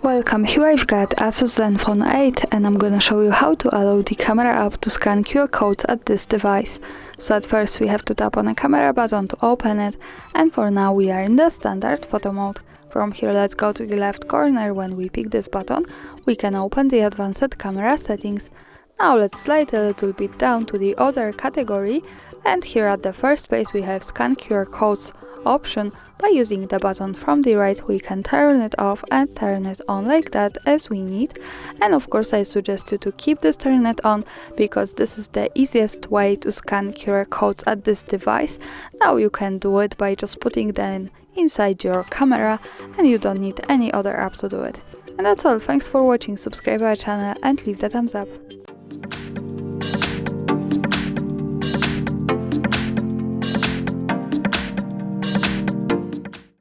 Welcome, here I've got ASUS Zenfone 8 and I'm gonna show you how to allow the camera app to scan QR codes at this device. So at first we have to tap on a camera button to open it, and for now we are in the standard photo mode. From here let's go to the left corner. When we pick this button we can open the advanced camera settings. Now let's slide a little bit down to the other category, and here at the first page we have scan QR codes option. By using the button from the right we can turn it off and turn it on like that as we need, and of course I suggest you to keep this turned on because this is the easiest way to scan QR codes at this device. Now you can do it by just putting them inside your camera and you don't need any other app to do it. And that's all, thanks for watching, subscribe our channel and leave the thumbs up.